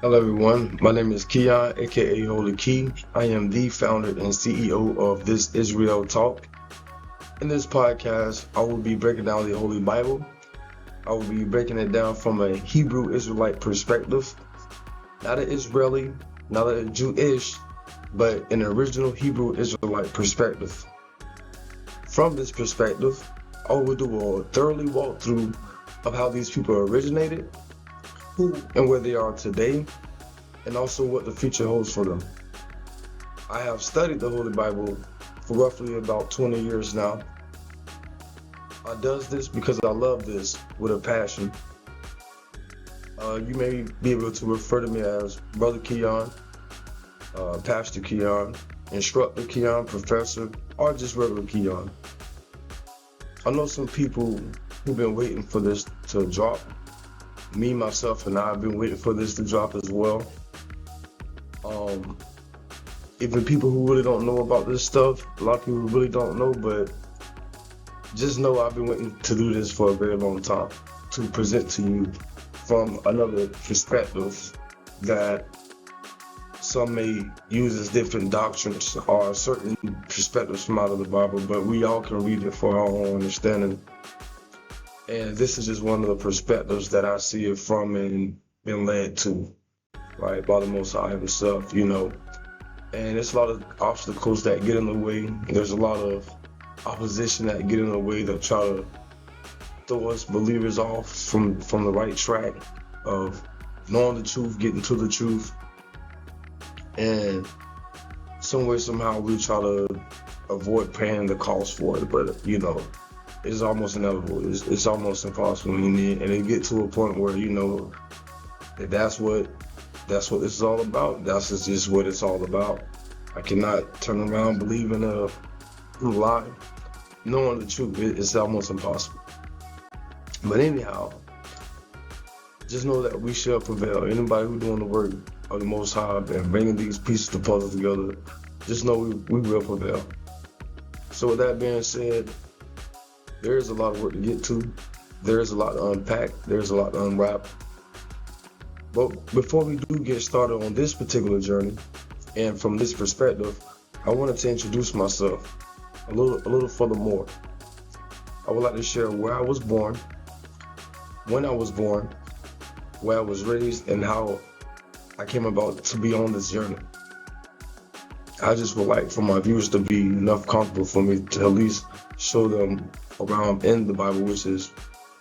Hello everyone, my name is Keon, aka Holy Key. I am the founder and CEO of This Israel Talk. In this podcast, I will be breaking down the Holy Bible. I will be breaking it down from a Hebrew Israelite perspective, not an Israeli, not a Jewish, but an original Hebrew Israelite perspective. From this perspective, I will do a thoroughly walkthrough of how these people originated, who and where they are today, and also what the future holds for them. I have studied the Holy Bible for roughly about 20 years now. I does this because I love this with a passion. You may be able to refer to me as Brother Keon, Pastor Keon, Instructor Keon, Professor, or just regular Keon. I know some people who've been waiting for this to drop. Me, myself, and I have been waiting for this to drop as well. Even people who really don't know about this stuff, a lot of people really don't know, but just know I've been waiting to do this for a very long time, to present to you from another perspective that some may use as different doctrines or certain perspectives from out of the Bible, but we all can read it for our own understanding. And this is just one of the perspectives that I see it from and been led to, right, by the Most High Himself, And there's a lot of obstacles that get in the way. There's a lot of opposition that get in the way that try to throw us believers off from the right track of knowing the truth, getting to the truth. And some way, somehow, we try to avoid paying the cost for it. But, it's almost inevitable. It's almost impossible. And it get to a point where, that's what this is all about. That's just what it's all about. I cannot turn around believing a lie, knowing the truth. It's almost impossible. But anyhow, just know that we shall prevail. Anybody who's doing the work of the Most High and bringing these pieces of the puzzle together, just know we will prevail. So with that being said, there is a lot of work to get to. There is a lot to unpack. There's a lot to unwrap. But before we do get started on this particular journey, and from this perspective, I wanted to introduce myself a little furthermore. I would like to share where I was born, when I was born, where I was raised, and how I came about to be on this journey. I just would like for my viewers to be enough comfortable for me to at least show them around in the Bible, which is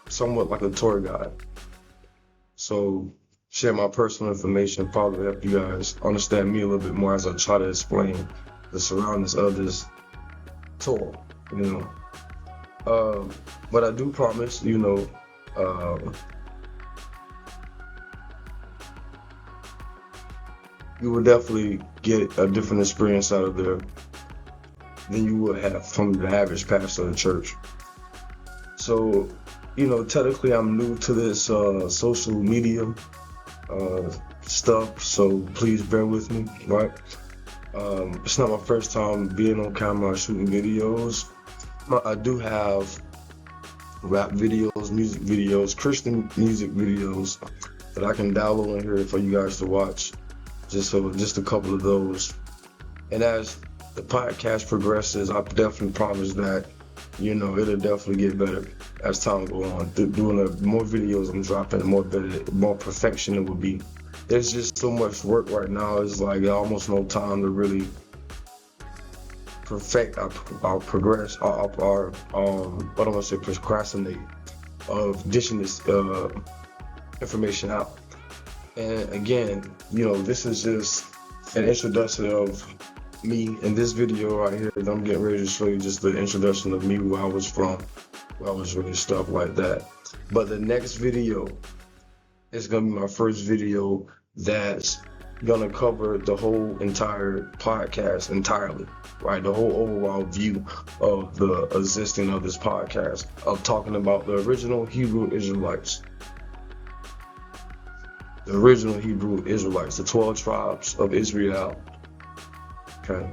somewhat like a tour guide. So share my personal information, probably help you guys understand me a little bit more as I try to explain the surroundings of this tour, But I do promise, you will definitely get a different experience out of there than you would have from the average pastor of the church. So, technically I'm new to this social media stuff, so please bear with me, right? It's not my first time being on camera or shooting videos. I do have rap videos, music videos, Christian music videos that I can download in here for you guys to watch. Just a couple of those. And as the podcast progresses, I definitely promise that, it'll definitely get better as time goes on. Doing more videos I'm dropping, more perfection it will be. There's just so much work right now. It's like almost no time to really perfect our progress, what I'm gonna say, procrastinate of dishing this information out. And again, this is just an introduction of me in this video right here that I'm getting ready to show you, just the introduction of me, where I was from, where I was raised, stuff like that. But the next video is gonna be my first video that's gonna cover the whole entire podcast entirely, right? The whole overall view of the existing of this podcast, of talking about the original Hebrew Israelites. The original Hebrew Israelites, the 12 tribes of Israel. Okay.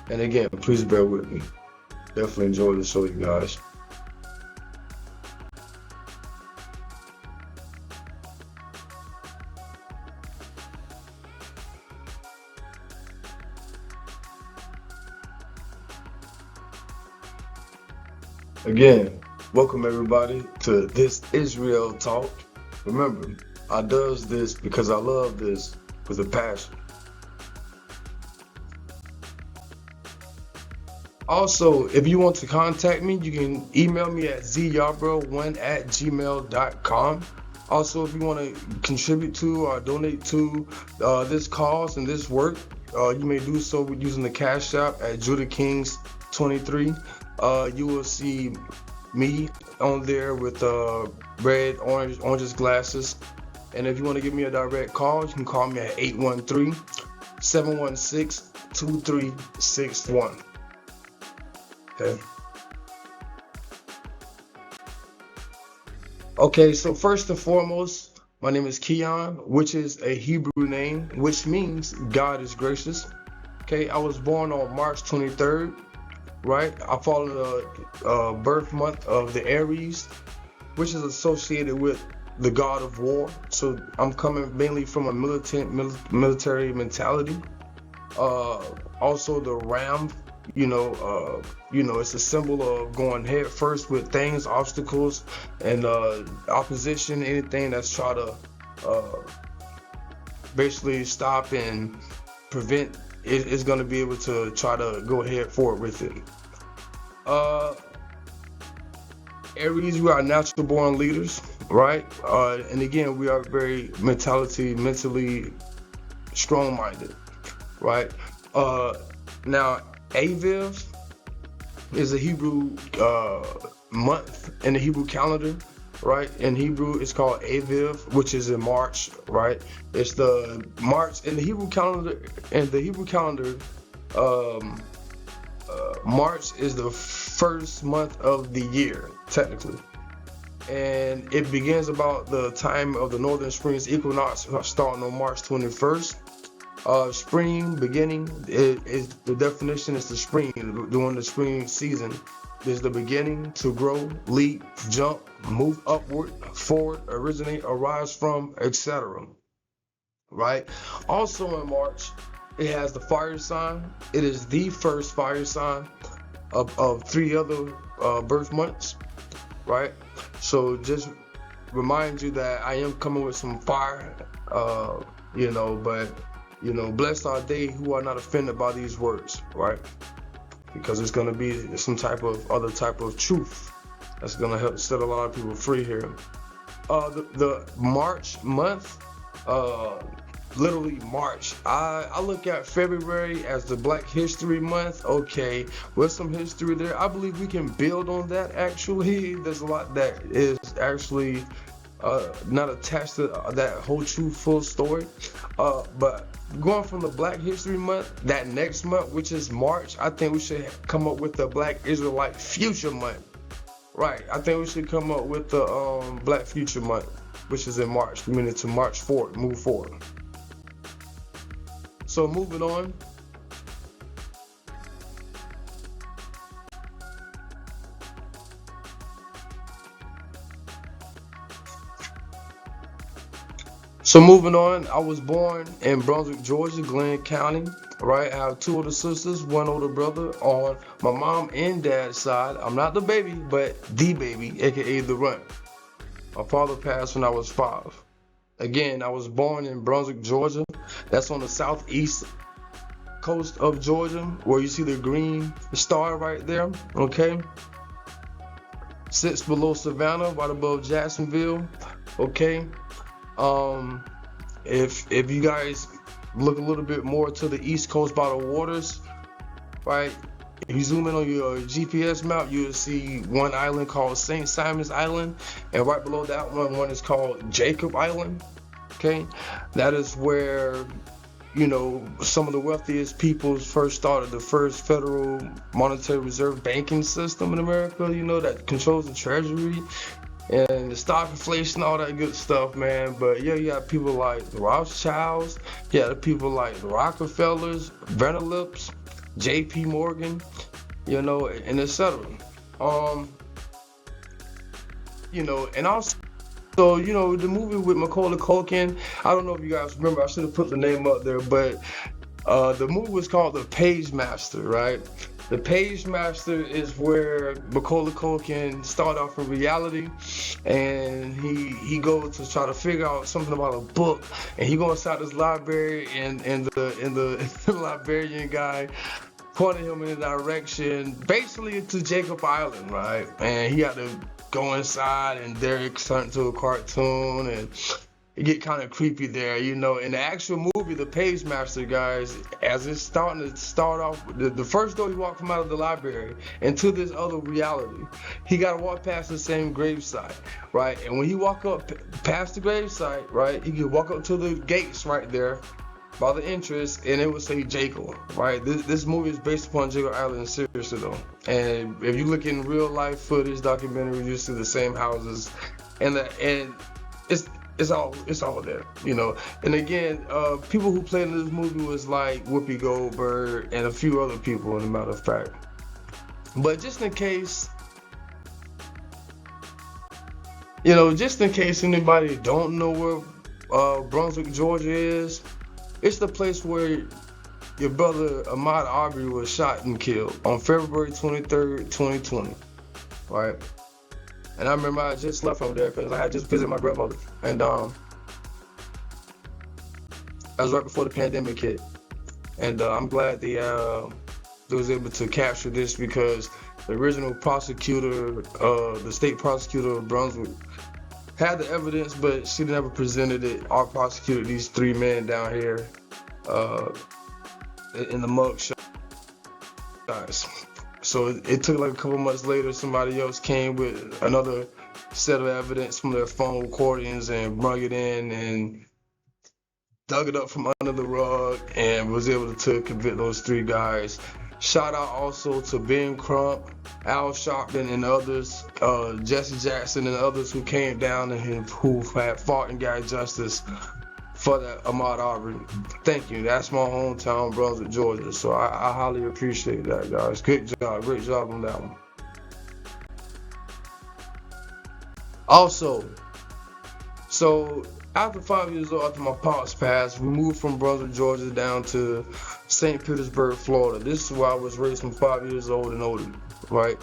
And again, please bear with me. Definitely enjoy the show, you guys. Again, welcome everybody to this Israel talk. Remember, I does this because I love this with a passion. Also, if you want to contact me, you can email me atzyarborough1@gmail.com. Also, if you want to contribute to or donate to this cause and this work, you may do so using the Cash App at Judah Kings 23. You will see me on there with red, oranges glasses. And if you want to give me a direct call, you can call me at 813-716-2361. Okay. Okay, so first and foremost, my name is Keon, which is a Hebrew name, which means God is gracious. Okay, I was born on March 23rd, right? I follow the birth month of the Aries, which is associated with the god of war. So I'm coming mainly from a military mentality. Also the ram, it's a symbol of going head first with things, obstacles, and opposition, anything that's try to basically stop and prevent is going to be able to try to go head forward with it. Aries, we are natural born leaders, right? And again, we are very mentally strong-minded, right? Now, Aviv is a Hebrew month in the Hebrew calendar, right? In Hebrew, it's called Aviv, which is in March, right? It's the March in the Hebrew calendar. March is the first month of the year, technically, and it begins about the time of the northern spring's equinox, starting on March 21st. Spring beginning is the definition is the spring. During the spring season is the beginning to grow, leap, jump, move upward, forward, originate, arise from, etc. Right? Also in March, it has the fire sign. It is the first fire sign of 3 other birth months, right? So just remind you that I am coming with some fire, but blessed are they who are not offended by these words, right? Because it's going to be some other type of truth that's going to help set a lot of people free here. The March month, literally March. I look at February as the Black History Month. Okay, with some history there. I believe we can build on that. Actually, there's a lot that is actually not attached to that whole true full story. But going from the Black History Month, that next month, which is March, I think we should come up with the Black Israelite Future Month. Right, I think we should come up with the Black Future Month, which is in March, meaning to March forward, move forward. So moving on. I was born in Brunswick, Georgia, Glenn County, right? I have 2 older sisters, 1 older brother on my mom and dad's side. I'm not the baby, but the baby, aka the runt. My father passed when I was 5. Again, I was born in Brunswick, Georgia. That's on the southeast coast of Georgia, where you see the green star right there, okay? Sits below Savannah, right above Jacksonville, okay? If you guys look a little bit more to the east coast by the waters, right? If you zoom in on your GPS map, you'll see one island called St. Simon's Island, and right below that one is called Jacob Island. Okay, that is where some of the wealthiest people first started the first Federal Monetary Reserve banking system in America. That controls the Treasury and the stock inflation, all that good stuff, man. But yeah, you got people like the Rothschilds, you got people like the Rockefellers, Vanderlips, J.P. Morgan, and etc. And also, the movie with Macaulay Culkin, I don't know if you guys remember, I should have put the name up there, but the movie was called The Page Master, right? The Page Master is where Macaulay Culkin start off in reality, and he goes to try to figure out something about a book, and he goes inside this library, and the librarian guy pointed him in the direction, basically to Jacob Island, right? And he had to go inside, and Derek turned to a cartoon, and it get kind of creepy there, you know. In the actual movie, The Page Master, guys, as it's starting to start off, the first door he walked from out of the library into this other reality, he got to walk past the same gravesite, right? And when he walk up past the gravesite, right, he could walk up to the gates right there by the entrance, and it would say Jekyll, right? This movie is based upon Jekyll Island, seriously though. And if you look in real life footage, documentaries, you see the same houses, and it's all there, you know. And again, people who played in this movie was like Whoopi Goldberg and a few other people, as a matter of fact. But just in case, just in case anybody don't know where Brunswick, Georgia is, it's the place where your brother Ahmaud Arbery was shot and killed on February 23rd, 2020, right? And I remember I just left from there because I had just visited my grandmother, and that was right before the pandemic hit. And I'm glad they was able to capture this, because the original prosecutor, the state prosecutor of Brunswick, had the evidence, but she never presented it. Our prosecutor, these three men down here in the mug shots. So it took like a couple months later, somebody else came with another set of evidence from their phone recordings and brought it in and dug it up from under the rug and was able to convict those three guys. Shout out also to Ben Crump, Al Sharpton, and others, Jesse Jackson and others who came down and who had fought and got justice for that Ahmaud Arbery. Thank you. That's my hometown, Brunswick, Georgia. So I highly appreciate that, guys. Good job. Great job on that one. Also, so after 5 years old, after my pops passed, we moved from Brunswick, Georgia down to St. Petersburg, Florida. This is where I was raised from 5 years old and older, right?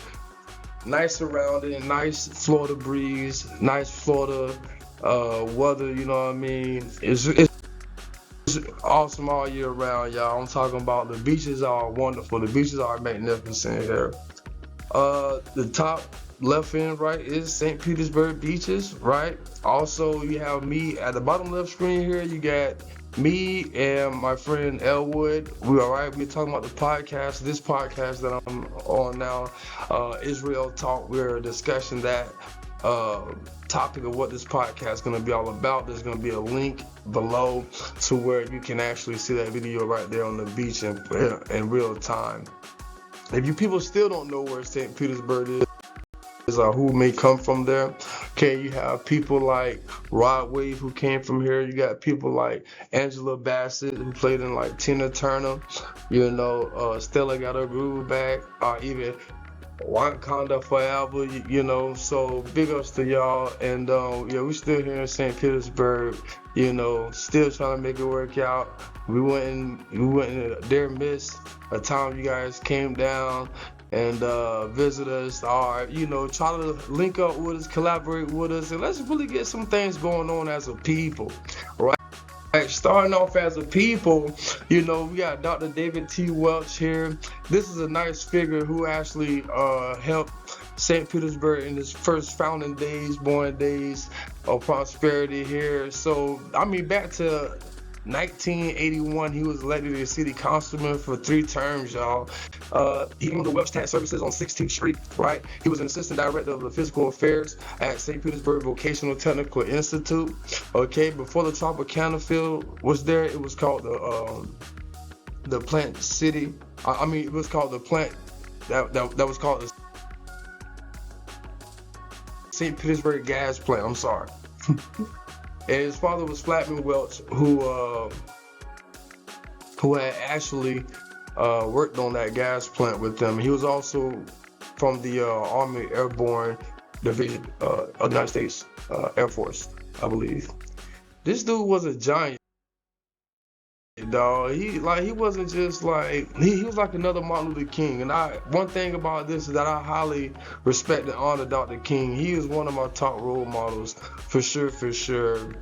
Nice surrounding, nice Florida breeze, nice Florida weather, you know what I mean? It's awesome all year round, y'all. I'm talking about the beaches are wonderful. The beaches are magnificent here. The top left end right is St. Petersburg beaches, right? Also, you have me at the bottom left screen here. You got me and my friend Elwood. We're talking about the podcast. This podcast that I'm on now, Israel Talk. We're discussing that topic of what this podcast is going to be all about. There's going to be a link below to where you can actually see that video right there on the beach in real time. If you people still don't know where St. Petersburg is or who may come from there, okay, you have people like Rod Wave who came from here. You got people like Angela Bassett who played in like Tina Turner. Stella Got Her Groove Back, or even Wakanda Forever, so big ups to y'all. And we still here in St. Petersburg, still trying to make it work out. We wouldn't dare miss a time you guys came down and visit us, or try to link up with us, collaborate with us, and let's really get some things going on as a people, right? Starting off as a people, we got Dr. David T. Welch here. This is a nice figure who actually helped St. Petersburg in its first founding days, born days of prosperity here. So, back to 1981, he was elected as city councilman for 3 terms, y'all. He owned the Welch Tax Services on 16th Street, right? He was an assistant director of the physical affairs at St. Petersburg Vocational Technical Institute. Okay, before the Tropicana field was there, it was called the Plant City. It was called the Plant. That was called the St. Petersburg Gas Plant. I'm sorry. And his father was Flatman Welch, who had actually worked on that gas plant with them. He was also from the Army Airborne Division of the United States Air Force, I believe. This dude was a giant. dog. He wasn't just like he was like another Martin Luther King. And one thing about this is that I highly respect and honor Dr. King. He is one of my top role models for sure, for sure.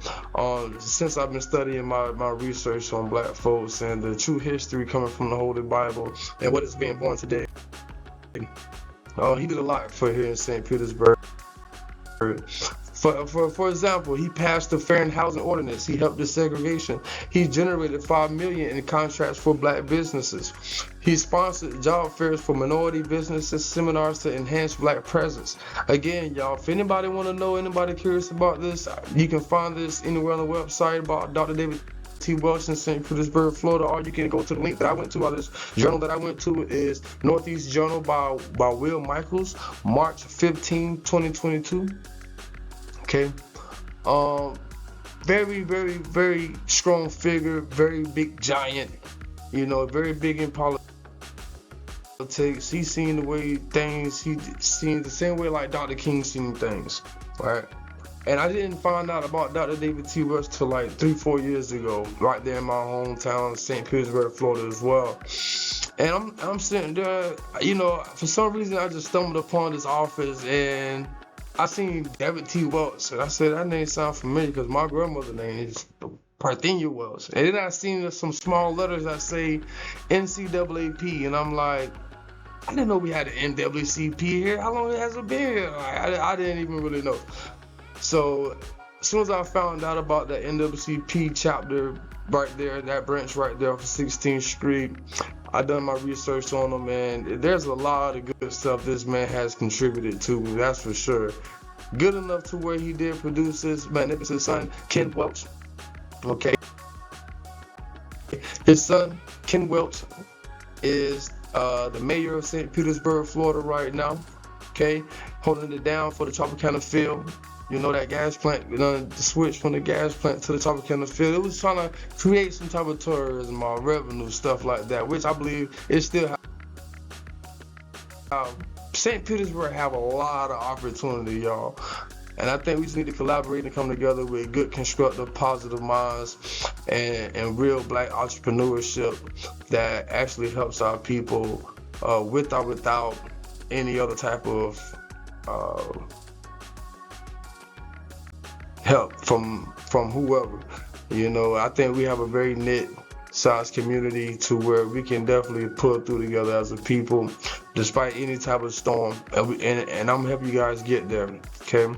Since I've been studying my research on black folks and the true history coming from the Holy Bible and what is being born today. He did a lot for here in St. Petersburg. For example, he passed the Fair Housing Ordinance. He helped desegregation. He generated $5 million in contracts for black businesses. He sponsored job fairs for minority businesses, seminars to enhance black presence. Again, y'all, if anybody want to know, anybody curious about this, you can find this anywhere on the website about Dr. David T. Welch in St. Petersburg, Florida, or you can go to the link that I went to. This journal that I went to is Northeast Journal by Will Michaels, March 15, 2022. Okay. Very, very, very strong figure, very big giant, very big in politics. He's seen the way things, he's seen the same way like Dr. King seen things, right? And I didn't find out about Dr. David T. Welch till like 3-4 years ago, right there in my hometown, St. Petersburg, Florida as well. And I'm sitting there, for some reason I just stumbled upon this office and I seen David T. Welch, and I said, that name sounds familiar because my grandmother's name is Parthenia Welch. And then I seen some small letters that say NCAAP, and I'm like, I didn't know we had an NAACP here. How long has it been here? I didn't even really know. So as soon as I found out about the NAACP chapter right there, that branch right there off of 16th Street, I done my research on him, and there's a lot of good stuff this man has contributed to, that's for sure. Good enough to where he did produce his magnificent son, Ken Welch. Okay. His son, Ken Welch, is the mayor of St. Petersburg, Florida right now. Okay. Holding it down for the Tropicana field. That gas plant, the switch from the gas plant to the Tropicana field, it was trying to create some type of tourism or revenue, stuff like that, which I believe is still St. Petersburg have a lot of opportunity, y'all. And I think we just need to collaborate and come together with good, constructive, positive minds and real black entrepreneurship that actually helps our people with or without any other type of help from whoever. I think we have a very knit-sized community to where we can definitely pull through together as a people, despite any type of storm. And I'm gonna help you guys get there, okay?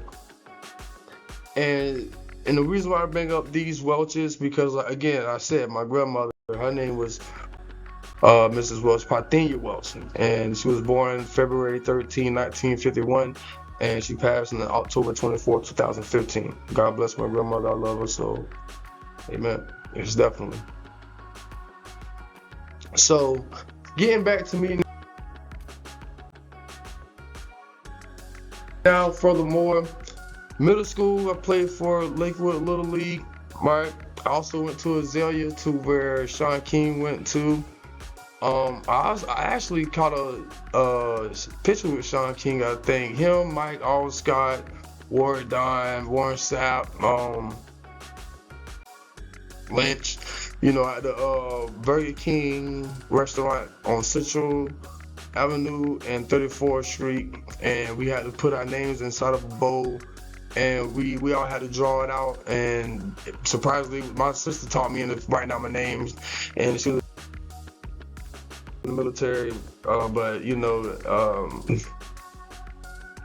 And the reason why I bring up these Welches because, again, I said my grandmother, her name was Mrs. Welch, Parthenia Welch, and she was born February 13, 1951. And she passed on October 24, 2015. God bless my grandmother. I love her, so amen. It's definitely. So, getting back to me now, furthermore, middle school, I played for Lakewood Little League, right? I also went to Azalea, to where Sean King went to. I actually caught a picture with Sean King. I think him, Mike Allscott, Warren Dime, Warren Sapp, Lynch, at the Burger King restaurant on Central Avenue and 34th Street, and we had to put our names inside of a bowl, and we all had to draw it out. And surprisingly, my sister taught me to write down my names, and she was in the military, but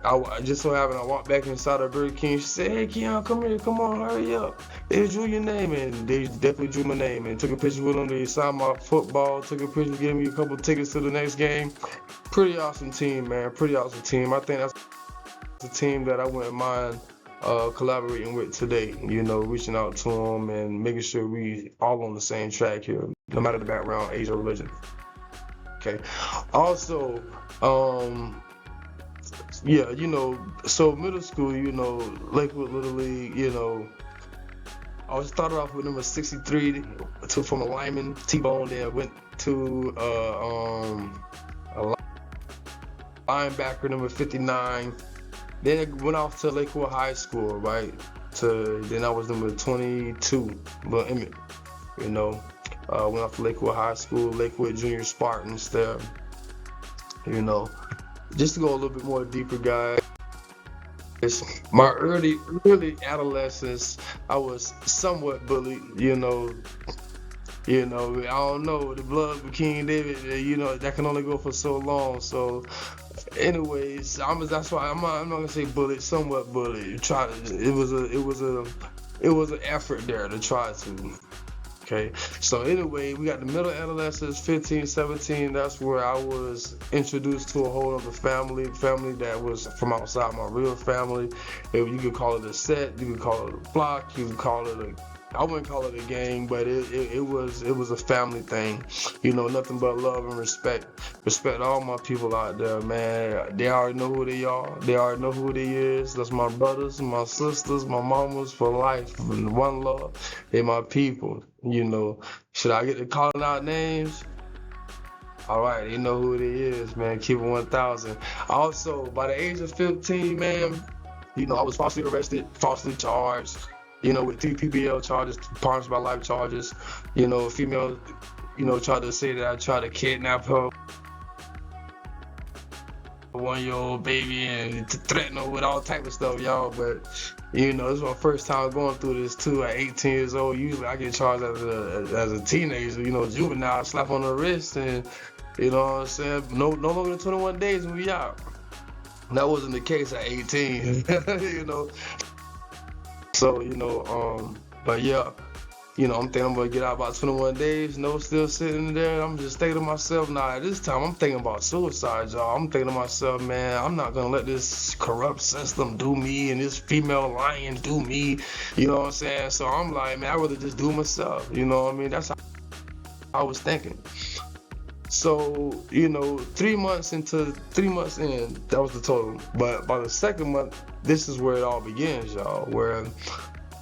I just so happened I walked back inside of Burger King. She said, "Hey, Keon, come here, come on, hurry up." They drew your name, and they definitely drew my name, and took a picture with them. They signed my football, took a picture, gave me a couple tickets to the next game. Pretty awesome team, man. Pretty awesome team. I think that's the team that I wouldn't mind collaborating with today. Reaching out to them and making sure we all on the same track here, no matter the background, age, or religion. Okay. Also, so middle school, Lakewood Little League, I started off with number 63 from a lineman, T-Bone, then went to a linebacker, number 59. Then it went off to Lakewood High School, right? Then I was number 22, but Emmett, Went off to Lakewood High School, Lakewood Junior Spartans there. You know, just to go a little bit more deeper, guys. My early adolescence, I was somewhat bullied. I don't know, the blood of King David, that can only go for so long. So, anyways, that's why I'm not gonna say bullied, somewhat bullied. It was an effort there to try to. Okay, so anyway, we got the middle adolescence, 15, 17. That's where I was introduced to a whole other family that was from outside my real family. You could call it a set, you could call it a block, you could call it I wouldn't call it a gang, but it was a family thing. Nothing but love and respect. Respect all my people out there, man. They already know who they are. They already know who they is. That's my brothers, my sisters, my mamas for life. One love. They my people. Should I get to calling out names? All right, they know who it is, man. Keep it 1,000. Also, by the age of 15, man, I was falsely arrested, falsely charged. With 3 PBL charges, partners by life charges. A female, tried to say that I tried to kidnap her 1-year-old baby and to threaten her with all type of stuff, y'all. But this is my first time going through this too. At 18 years old, usually I get charged as a teenager. Juvenile, slap on the wrist, and what I'm saying, no longer than 21 days and we out. That wasn't the case at 18. So, but yeah, I'm thinking I'm gonna get out about 21 days, still sitting there. I'm just thinking to myself, at this time, I'm thinking about suicide, y'all. I'm thinking to myself, man, I'm not gonna let this corrupt system do me and this female lion do me, you know what I'm saying? So I'm like, man, I'd rather just do myself, you know what I mean? That's how I was thinking. So, 3 months in, that was the total. But by the second month, this is where it all begins, y'all. Where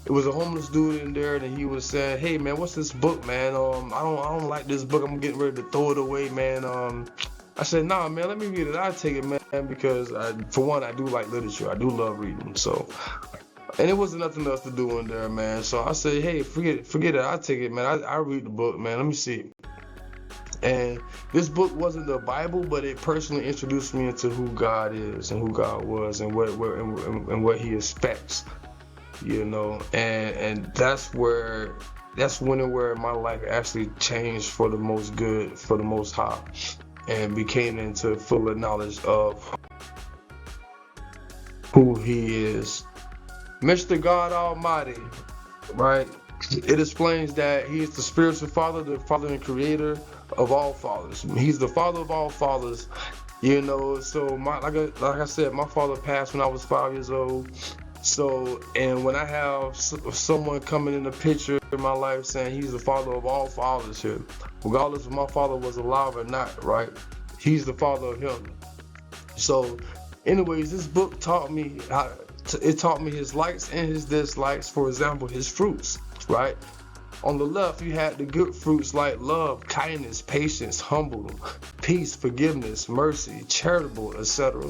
it was a homeless dude in there, and he was saying, "Hey, man, what's this book, man? I don't like this book. I'm getting ready to throw it away, man." I said, "Nah, man, let me read it. I'll take it, man, because for one, I do like literature. I do love reading. So." And it wasn't nothing else to do in there, man. So I said, "Hey, forget it. I'll take it, man. I read the book, man. Let me see." And this book wasn't the Bible, but it personally introduced me into who God is and who God was and what He expects, And that's when and where my life actually changed for the most good, for the Most High, and became into fuller knowledge of who He is, Mr. God Almighty, right? It explains that He is the spiritual Father, the Father and Creator of all fathers. He's the Father of all fathers, So like I said, my father passed when I was 5 years old. So, and when I have someone coming in the picture in my life saying He's the Father of all fathers here, regardless if my father was alive or not, right? He's the Father of him. So, anyways, this book taught me His likes and His dislikes. For example, His fruits, right? On the left, you had the good fruits like love, kindness, patience, humble, peace, forgiveness, mercy, charitable, etc.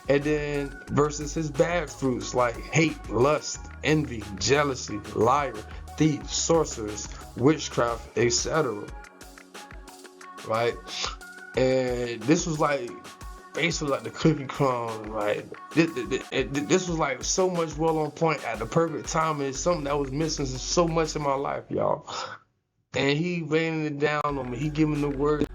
And then versus His bad fruits like hate, lust, envy, jealousy, liar, thief, sorcerers, witchcraft, etc. Right? And this was basically like the cookie crumb, right? This was like so much well on point at the perfect time. It's something that was missing so much in my life, y'all. And He raining it down on me. He giving the word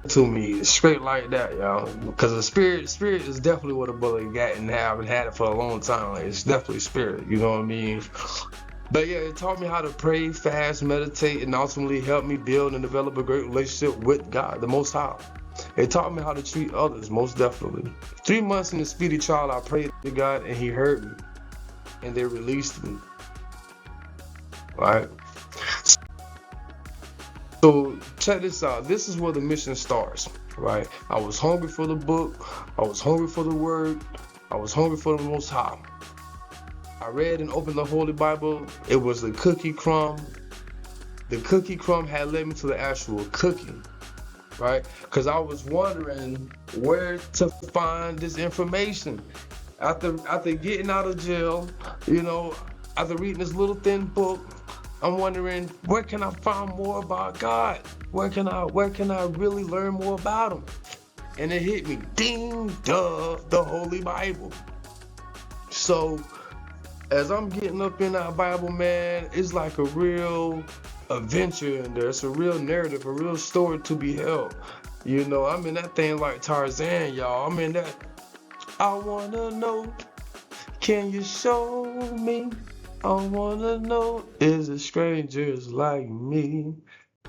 to me straight like that, y'all. Because the spirit is definitely what a bullet got and have and had it for a long time. Like, it's definitely spirit, you know what I mean? But yeah, it taught me how to pray, fast, meditate, and ultimately helped me build and develop a great relationship with God, the Most High. It taught me how to treat others, most definitely. 3 months in the speedy trial, I prayed to God and He heard me. And they released me. Right? So check this out. This is where the mission starts. Right? I was hungry for the book. I was hungry for the word. I was hungry for the Most High. I read and opened the Holy Bible. It was a cookie crumb. The cookie crumb had led me to the actual cookie. Right? Because I was wondering where to find this information. After getting out of jail, after reading this little thin book, I'm wondering, where can I find more about God? Where can I really learn more about him? And it hit me, ding, duh, the Holy Bible. So as I'm getting up in that Bible, man, it's like a real adventure in there. It's a real narrative, a real story to be held. You know, I'm in that thing like Tarzan, y'all. I'm in that. I wanna know, can you show me? I wanna know, is it strangers like me?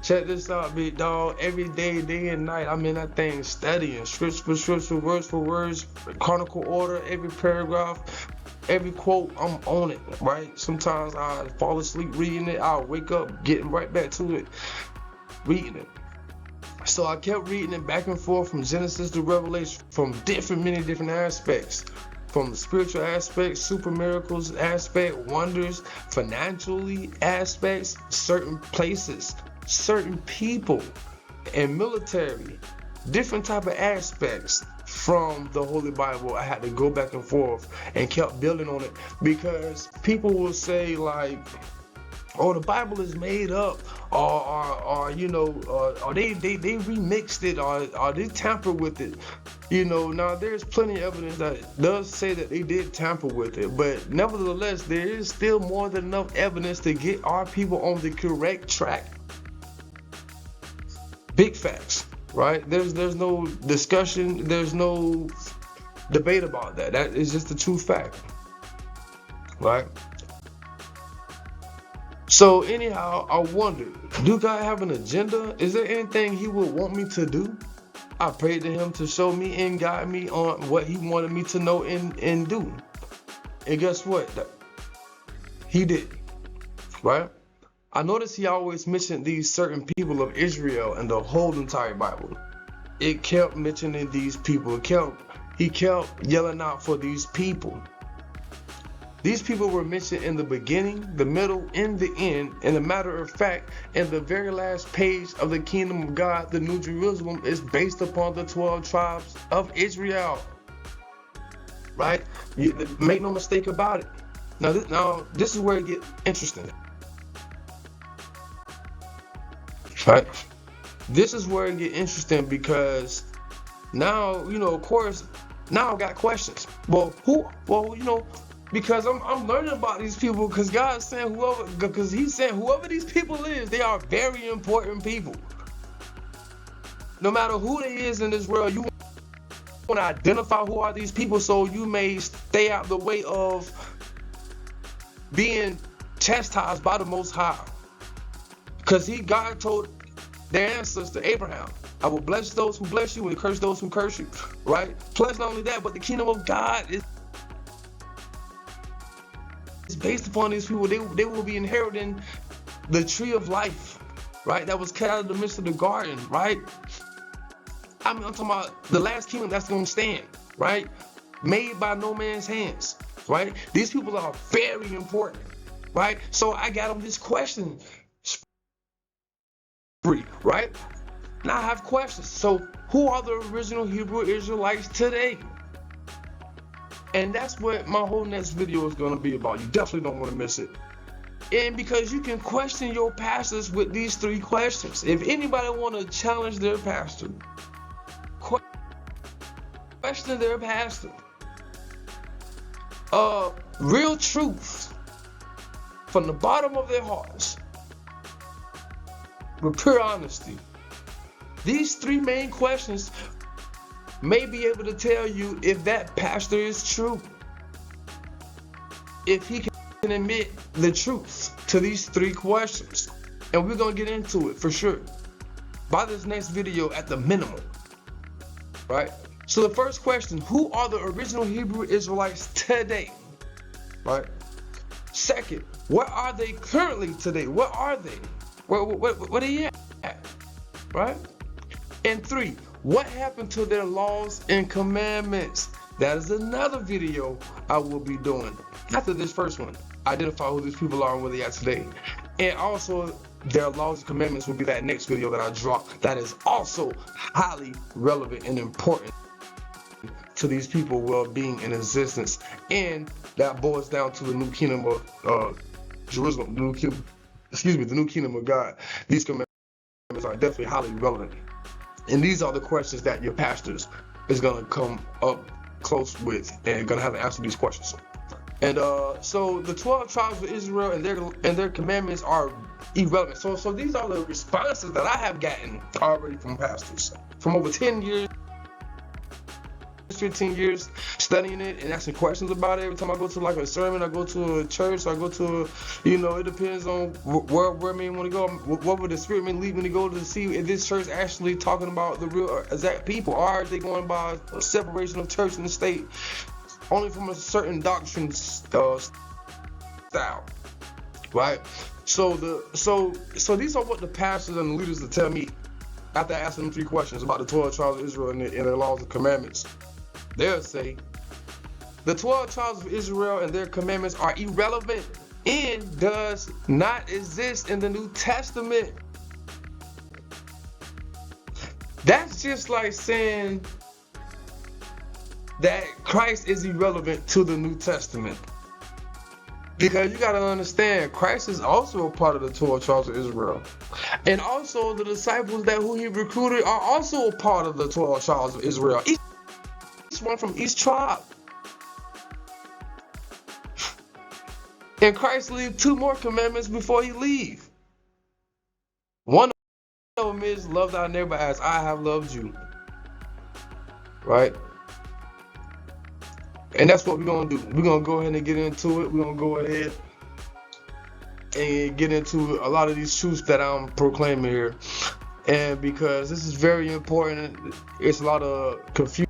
Check this out, big dog. Every day and night, I'm in that thing studying scripture for scripture, words for words, chronicle order, every paragraph, every quote. I'm on it, right? Sometimes I fall asleep reading it. I'll wake up getting right back to it, reading it. So I kept reading it back and forth from Genesis to Revelation, from many different aspects. From the spiritual aspect, super miracles aspect, wonders, financially aspects, certain places, certain people, and military, different type of aspects from the Holy Bible. I had to go back and forth and kept building on it, because people will say like, oh, the Bible is made up, or you know, or they remixed it, or they tampered with it. You know, now there's plenty of evidence that does say that they did tamper with it, but nevertheless, there is still more than enough evidence to get our people on the correct track. Big facts, right? There's no discussion, there's no debate about that. That is just the true fact, right? So anyhow, I wondered, do God have an agenda? Is there anything he would want me to do? I prayed to him to show me and guide me on what he wanted me to know and do. And guess what? He did, right? I noticed he always mentioned these certain people of Israel in the whole entire Bible. It kept mentioning these people. He kept yelling out for these people. These people were mentioned in the beginning, the middle, and the end. And a matter of fact, in the very last page of the Kingdom of God, the New Jerusalem is based upon the 12 tribes of Israel. Right? Make no mistake about it. Now this is where it gets interesting. Right? This is where it gets interesting, because now, you know, of course, now I got questions. Because I'm learning about these people, because God's saying He's saying whoever these people is, they are very important people. No matter who they is in this world, you want to identify who are these people, so you may stay out the way of being chastised by the Most High. Because God told their ancestor Abraham, I will bless those who bless you and curse those who curse you. Right? Plus, not only that, but the kingdom of God is based upon these people. They will be inheriting the tree of life, right? That was cut out of the midst of the garden, right? I'm talking about the last kingdom that's going to stand, right? Made by no man's hands, right? These people are very important, right? So I got them this question, right? Now I have questions. So who are the original Hebrew Israelites today? And that's what my whole next video is going to be about. You definitely don't want to miss it. And because you can question your pastors with these 3 questions. If anybody want to challenge their pastor, question their pastor. Real truth from the bottom of their hearts, with pure honesty. These 3 main questions may be able to tell you if that pastor is true, if he can admit the truth to these 3 questions. And we're going to get into it for sure by this next video at the minimum, right? So the first question, who are the original Hebrew Israelites today, right? Second, where are they currently today? Where are they? Where are they at, right? And 3, what happened to their laws and commandments? That is another video I will be doing after this first one. Identify who these people are and where they are today. And also their laws and commandments will be that next video that I drop. That is also highly relevant and important to these people well-being and existence. And that boils down to the new kingdom of Jerusalem, the new kingdom the new kingdom of God, these commandments are definitely highly relevant. And these are the questions that your pastors is going to come up close with and going to have to answer these questions. And so the 12 tribes of Israel and their commandments are irrelevant. So these are the responses that I have gotten already from pastors from over 10 years, 15 years studying it and asking questions about it. Every time I go to like a sermon, I go to a church, I go to, it depends on where me want to go. What would the Spirit may lead me to go to see if this church actually talking about the real exact people, or are they going by a separation of church and state only from a certain doctrine style, right? So these are what the pastors and the leaders will tell me after I ask them 3 questions about the 12 tribes of Israel and their laws and commandments. They'll say the 12 tribes of Israel and their commandments are irrelevant and does not exist in the New Testament. That's just like saying that Christ is irrelevant to the New Testament. Because you got to understand, Christ is also a part of the 12 tribes of Israel. And also the disciples who he recruited are also a part of the 12 tribes of Israel. Each one from each tribe. And Christ leaves 2 more commandments before he leaves. One of them is love thy neighbor as I have loved you. Right? And that's what we're going to do. We're going to go ahead and get into it. We're going to go ahead and get into a lot of these truths that I'm proclaiming here. And because this is very important, it's a lot of confusion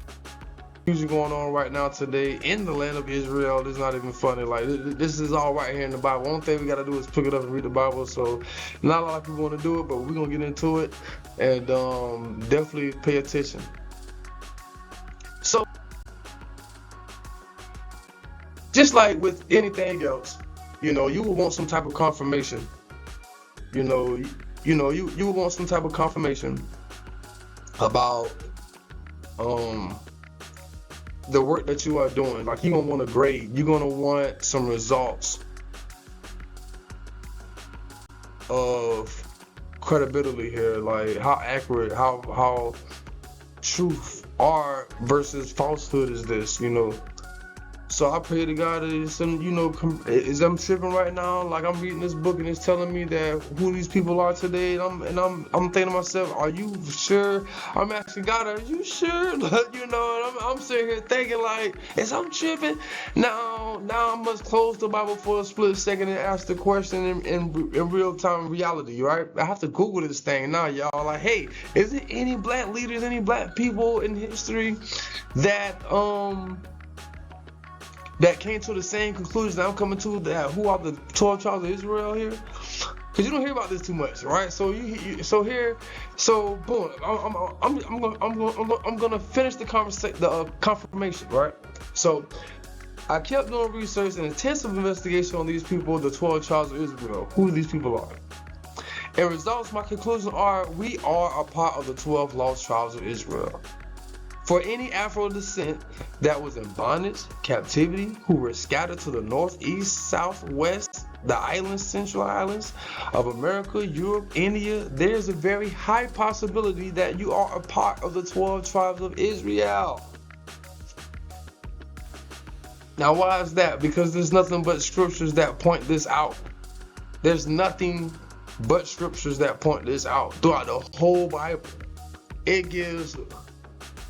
going on right now today in the land of Israel. It's not even funny. Like, this is all right here in the Bible. One thing we got to do is pick it up and read the Bible. So not a lot of people want to do it, but we're going to get into it and definitely pay attention. So just like with anything else, you will want some type of confirmation. You would want some type of confirmation about the work that you are doing. Like, you're gonna want a grade. You're gonna want some results of credibility here, like how accurate, how truth are versus falsehood is this, So I pray to God that it's some, is I'm tripping right now. Like, I'm reading this book and it's telling me that who these people are today, and I'm thinking to myself, are you sure? I'm asking God, are you sure? And I'm sitting here thinking like, is I'm tripping? Now I must close the Bible for a split second and ask the question in real time reality, right? I have to Google this thing now, y'all. Like, hey, is there any black leaders, any black people in history that came to the same conclusion that I'm coming to, that who are the 12 tribes of Israel here? Because you don't hear about this too much, right? So boom, I'm gonna finish the confirmation, right? So I kept doing research and intensive investigation on these people, the 12 tribes of Israel, who these people are. And results, my conclusion are, we are a part of the 12 lost tribes of Israel. For any Afro descent that was in bondage, captivity, who were scattered to the north, east, south, west, the islands, central islands of America, Europe, India, there's a very high possibility that you are a part of the 12 tribes of Israel. Now, why is that? Because there's nothing but scriptures that point this out. There's nothing but scriptures that point this out throughout the whole Bible. It gives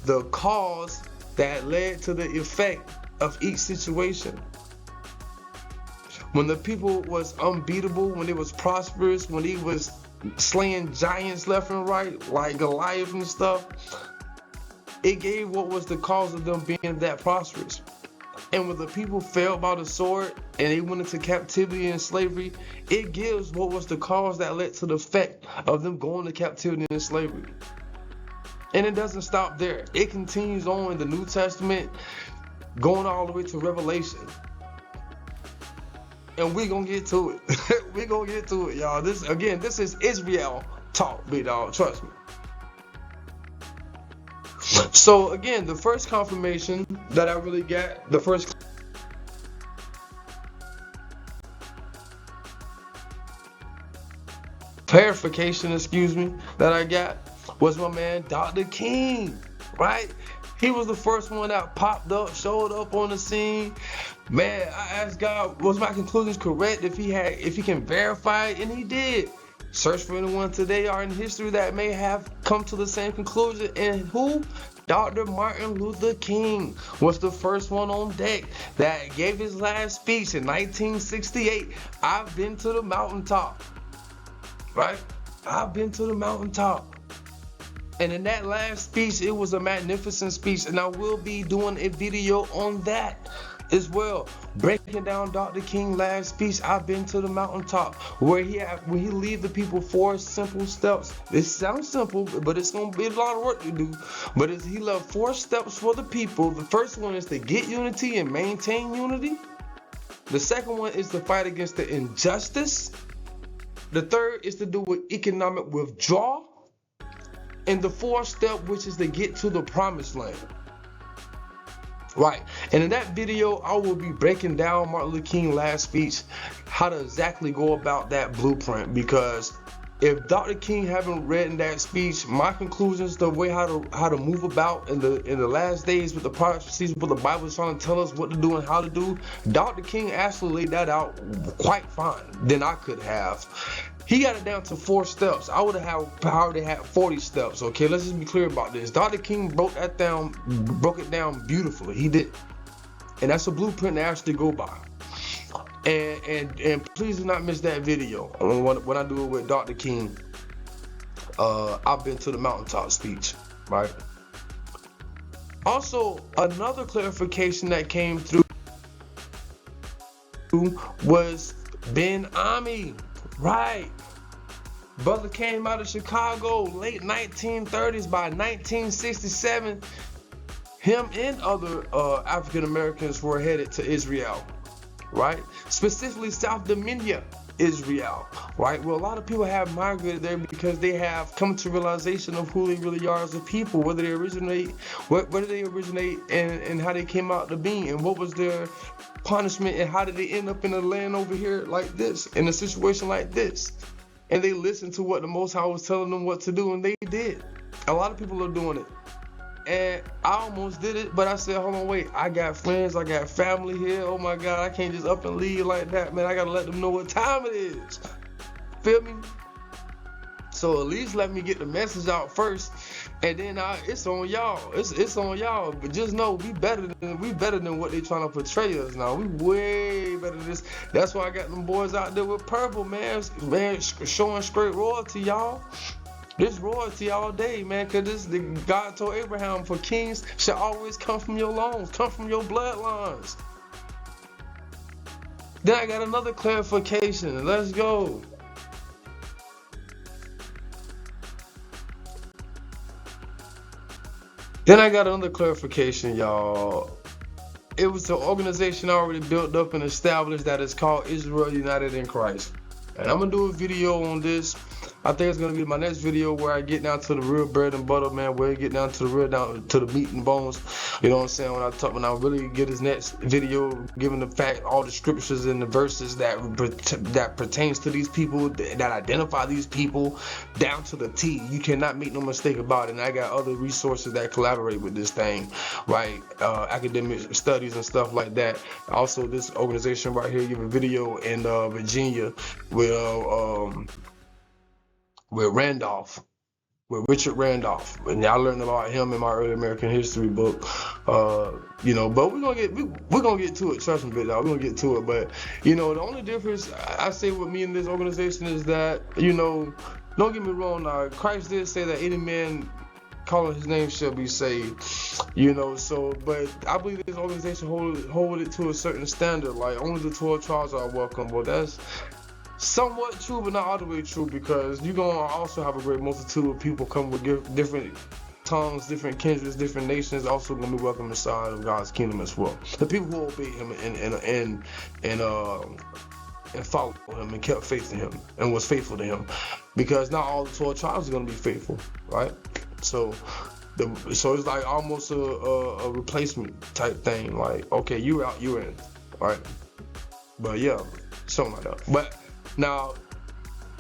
the cause that led to the effect of each situation. When the people was unbeatable, when it was prosperous, when he was slaying giants left and right, like Goliath and stuff, it gave what was the cause of them being that prosperous. And when the people fell by the sword and they went into captivity and slavery, it gives what was the cause that led to the effect of them going to captivity and slavery. And it doesn't stop there. It continues on in the New Testament, going all the way to Revelation. And we're going to get to it. We're going to get to it, y'all. This is Israel talk, big dog. Trust me. So, again, the first confirmation that I really got, the first clarification, excuse me, that I got was my man Dr. King, right? He was the first one that popped up, showed up on the scene. Man, I asked God, was my conclusions correct? If he can verify it, and he did. Search for anyone today or in history that may have come to the same conclusion. And who? Dr. Martin Luther King was the first one on deck that gave his last speech in 1968. I've been to the mountaintop, right? I've been to the mountaintop. And in that last speech, it was a magnificent speech, and I will be doing a video on that as well, breaking down Dr. King's last speech. I've been to the mountaintop, where he lead the people 4 simple steps. It sounds simple, but it's gonna be a lot of work to do. But he left 4 steps for the people. The first one is to get unity and maintain unity. The second one is to fight against the injustice. The third is to do with economic withdrawal. And the 4th step, which is to get to the promised land. Right. And in that video, I will be breaking down Martin Luther King's last speech, how to exactly go about that blueprint. Because if Dr. King haven't read in that speech, my conclusions, the way how to move about in the last days with the prophecies, what the Bible is trying to tell us what to do and how to do, Dr. King actually laid that out quite fine than I could have. He got it down to 4 steps. I would have already had 40 steps. Okay, let's just be clear about this. Dr. King broke it down beautifully. He did, and that's a blueprint to actually go by. And please do not miss that video when I do it with Dr. King. I've been to the mountaintop speech, right? Also, another clarification that came through was Ben Ami, right? Brother came out of Chicago, late 1930s. By 1967, him and other African Americans were headed to Israel, right? Specifically South Dominion, Israel, right? Well, a lot of people have migrated there because they have come to realization of who they really are as a people, where they originate and how they came out to be, and what was their punishment, and how did they end up in a land over here like this, in a situation like this. And they listened to what the Most High was telling them what to do, and they did. A lot of people are doing it. And I almost did it, but I said, hold on, wait. I got friends, I got family here. Oh my God, I can't just up and leave like that, man. I gotta let them know what time it is. Feel me? So at least let me get the message out first, and then it's on y'all. It's on y'all. But just know we better than what they trying to portray us now. We way better than this. That's why I got them boys out there with purple, man, showing straight royalty, y'all. This royalty all day, man, because God told Abraham, for kings shall always come from your loins, come from your bloodlines. Then I got another clarification. Let's go. Then I got another clarification, y'all. It was an organization already built up and established that is called Israel United in Christ. And I'm going to do a video on this. I think it's going to be my next video where I get down to the real bread and butter, man, where I get down to the meat and bones. You know what I'm saying? When I really get this next video, given the fact, all the scriptures and the verses that pertains to these people, that identify these people down to the T. You cannot make no mistake about it. And I got other resources that collaborate with this thing, right? Academic studies and stuff like that. Also, this organization right here, give a video in Virginia with Richard Randolph, and I learned about him in my early American history book. But we're gonna get to it. Trust me, bit, y'all. We're gonna get to it. But the only difference I say with me in this organization is that don't get me wrong. Now, Christ did say that any man calling his name shall be saved. So, but I believe this organization hold it to a certain standard. Like only the 12 tribes are welcome. Well, that's somewhat true, but not all the way true, because you're going to also have a great multitude of people come with different tongues, different kindreds, different nations, also going to be welcome inside of God's kingdom as well. The people who obey him and followed him and kept faith in him and was faithful to him, because not all the 12 tribes are going to be faithful, right? So it's like almost a replacement type thing. Like, okay, you out, you in, right? But yeah, something like that. But now,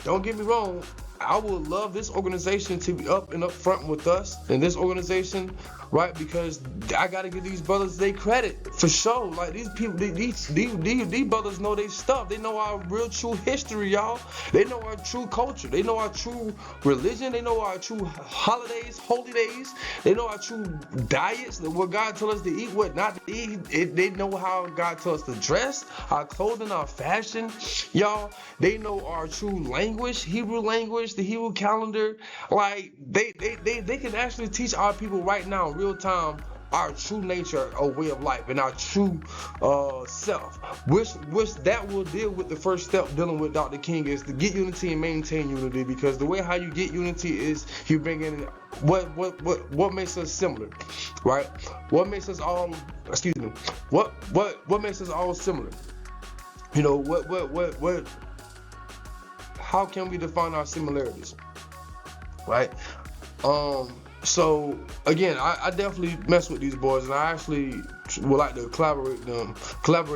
don't get me wrong, I would love this organization to be up and up front with us in this organization, right? Because I gotta give these brothers their credit for sure. Like these people, these brothers know their stuff. They know our real true history, y'all. They know our true culture. They know our true religion. They know our true holidays, holy days. They know our true diets, what God told us to eat, what not to eat. They know how God told us to dress, our clothing, our fashion, y'all. They know our true language, Hebrew language, the Hebrew calendar. Like they can actually teach our people right now in real time our true nature or way of life and our true self, which that will deal with the first step dealing with Dr. King is to get unity and maintain unity, because the way how you get unity is you bring in what makes us similar, right? What makes us all what makes us all similar? You know, what how can we define our similarities, right? So again, I definitely mess with these boys, and I actually would like to collaborate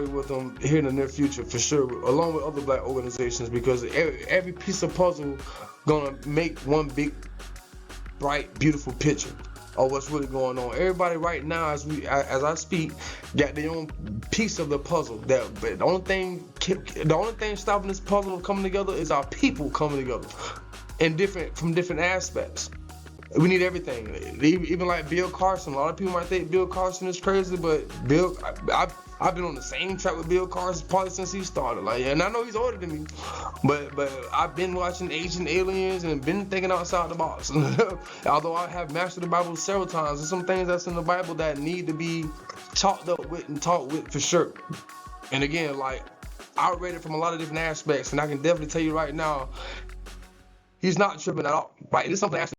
with them here in the near future for sure, along with other black organizations, because every piece of puzzle gonna make one big, bright, beautiful picture of what's really going on. Everybody right now, as I speak, got their own piece of the puzzle. The only thing stopping this puzzle from coming together is our people coming together, from different aspects. We need everything. Even like Bill Carson. A lot of people might think Bill Carson is crazy, but I've been on the same track with Bill Carson probably since he started. Like, and I know he's older than me, but I've been watching Ancient Aliens and been thinking outside the box. Although I have mastered the Bible several times, there's some things that's in the Bible that need to be chalked up with and taught with for sure. And again, like, I read it from a lot of different aspects, and I can definitely tell you right now, he's not tripping at all. Right? It's something actually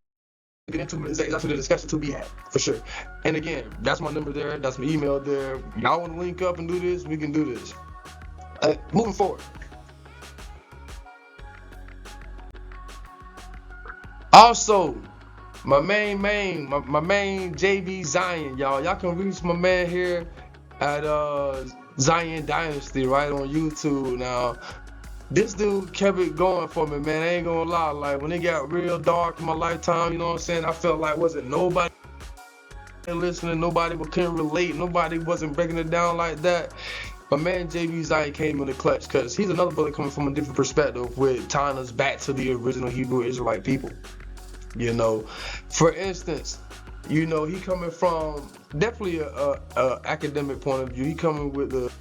get into, is actually the discussion to be had for sure. And again, that's my number there, that's my email there. Y'all want to link up and do this, we can do this. Moving forward. Also, my main JB Zion, y'all can reach my man here at Zion Dynasty right on YouTube. Now, this dude kept it going for me, man. I ain't gonna lie. Like, when it got real dark in my lifetime, you know what I'm saying? I felt like wasn't nobody listening, nobody couldn't relate, nobody wasn't breaking it down like that. My man JB Zion came in the clutch, because he's another brother coming from a different perspective with tying us back to the original Hebrew Israelite people. You know, for instance, you know, he coming from definitely a academic point of view. He coming with a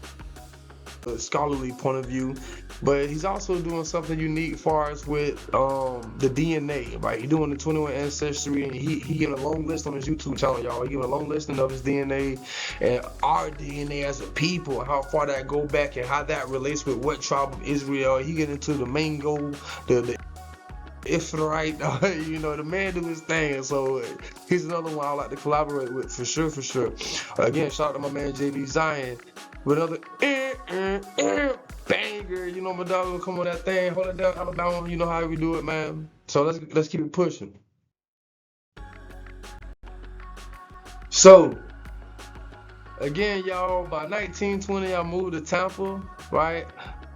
scholarly point of view, but he's also doing something unique as far as with the DNA, right? He's doing the 21 ancestry, and he giving a long list on his YouTube channel, y'all. He giving a long listing of his DNA and our DNA as a people, and how far that go back and how that relates with what tribe of Israel. He get into the mango, the Israelite, you know, the man do his thing. So he's another one I like to collaborate with for sure. Again, shout out to my man JB Zion with another banger. You know, my dog will come on that thing, hold it down, Alabama. You know how we do it, man. So let's keep it pushing. So again, y'all, by 1920, I moved to Tampa, right?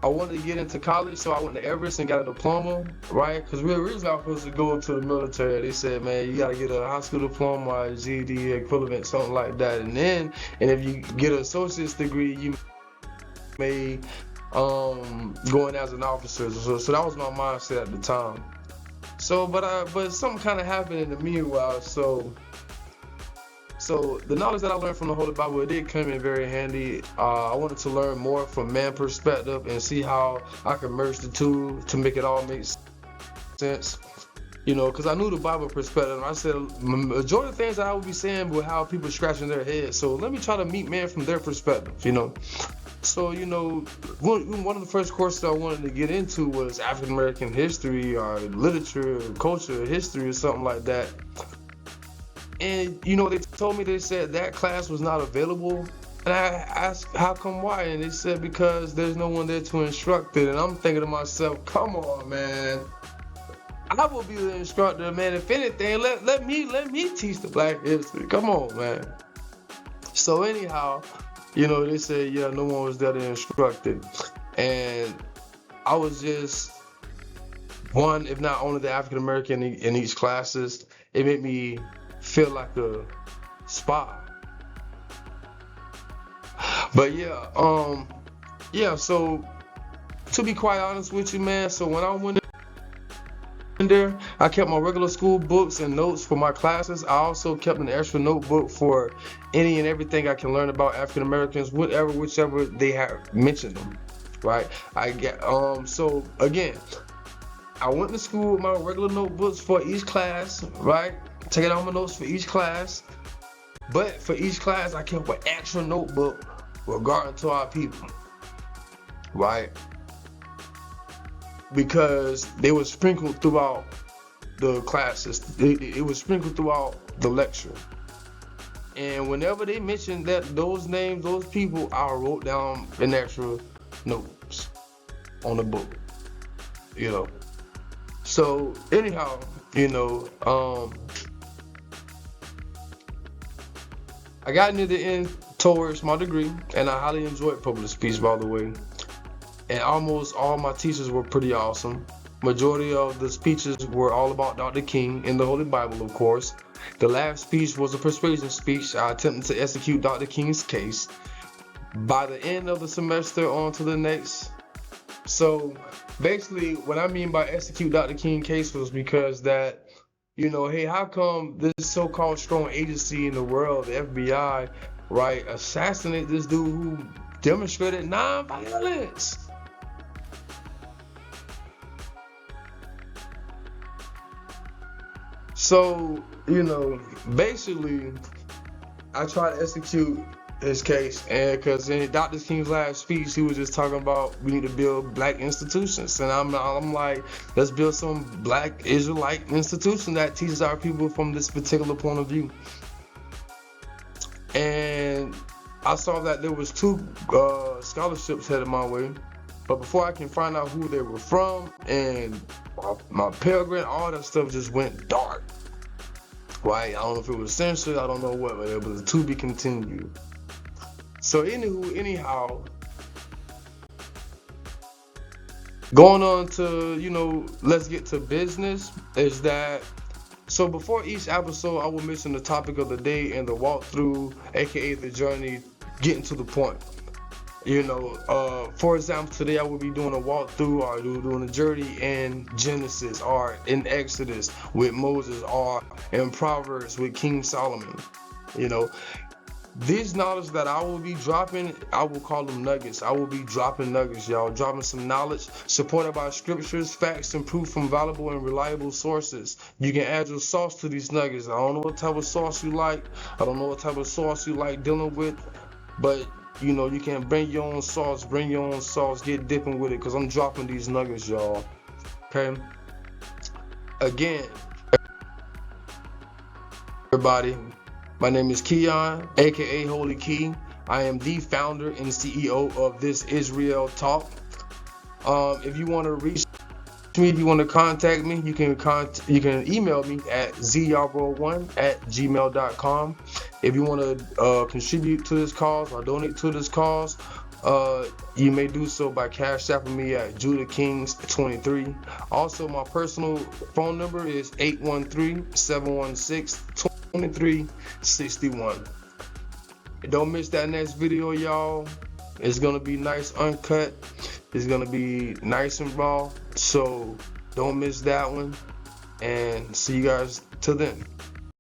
I wanted to get into college, so I went to Everest and got a diploma, right? Because we originally I was supposed to go into the military. They said, man, you got to get a high school diploma, a GED equivalent, something like that. And if you get an associate's degree, you may go in as an officer. So that was my mindset at the time. So, but something kind of happened in the meanwhile. So the knowledge that I learned from the Holy Bible, it did come in very handy. I wanted to learn more from man perspective and see how I could merge the two to make it all make sense. You know, because I knew the Bible perspective. And I said, majority of things that I would be saying were how people scratching their heads. So let me try to meet man from their perspective, you know. So, you know, one of the first courses I wanted to get into was African American history or literature, culture, history, or something like that. And, you know, they said that class was not available. And I asked, how come, why? And they said, because there's no one there to instruct it. And I'm thinking to myself, come on, man. I will be the instructor, man. If anything, let me teach the black history. Come on, man. So anyhow, you know, they said, yeah, no one was there to instruct it. And I was just one, if not only the African American in each classes, it made me feel like a spy. But yeah, so to be quite honest with you, man, so when I went in there, I kept my regular school books and notes for my classes. I also kept an extra notebook for any and everything I can learn about African Americans, whichever they have mentioned them, right? So again, I went to school with my regular notebooks for each class, right? Taking out my notes for each class. But for each class, I kept an extra notebook regarding to our people, right? Because they were sprinkled throughout the classes. It was sprinkled throughout the lecture. And whenever they mentioned those names, those people, I wrote down an extra notes on the book, you know. So anyhow, I got near the end towards my degree, and I highly enjoyed public speech, by the way. And almost all my teachers were pretty awesome. Majority of the speeches were all about Dr. King in the Holy Bible, of course. The last speech was a persuasion speech. I attempted to execute Dr. King's case. By the end of the semester, on to the next. So basically, what I mean by execute Dr. King case was because that, hey, how come this so-called strong agency in the world, the FBI, right, assassinate this dude who demonstrated nonviolence? So, basically, I tried to execute his case, and because in Dr. King's last speech, he was just talking about we need to build black institutions, and I'm like, let's build some black Israelite institution that teaches our people from this particular point of view. And I saw that there was 2 scholarships headed my way, but before I can find out who they were from and my Pell Grant, all that stuff just went dark. Right? I don't know if it was censored, I don't know what, but it was to be continued. So anyhow, going on to, let's get to business, is that, so before each episode, I will mention the topic of the day and the walkthrough, aka the journey, getting to the point. For example, today I will be doing a walkthrough, or doing a journey in Genesis, or in Exodus with Moses, or in Proverbs with King Solomon. These knowledge that I will be dropping, I will call them nuggets. I will be dropping nuggets, y'all. Dropping some knowledge supported by scriptures, facts, and proof from valuable and reliable sources. You can add your sauce to these nuggets. I don't know what type of sauce you like. I don't know what type of sauce you like dealing with. But, you can bring your own sauce. Get dipping with it, because I'm dropping these nuggets, y'all. Okay? Again, everybody, my name is Keon, aka Holy Key. I am the founder and CEO of This Israel Talk. If you want to reach me, if you want to contact me, you can email me atzyarbro1@gmail.com. If you want to contribute to this cause or donate to this cause, you may do so by cash apping me at JudahKings23. Also, my personal phone number is 813-716-2361. Don't miss that next video, y'all. It's gonna be nice uncut. It's gonna be nice and raw. So don't miss that one. And see you guys till then.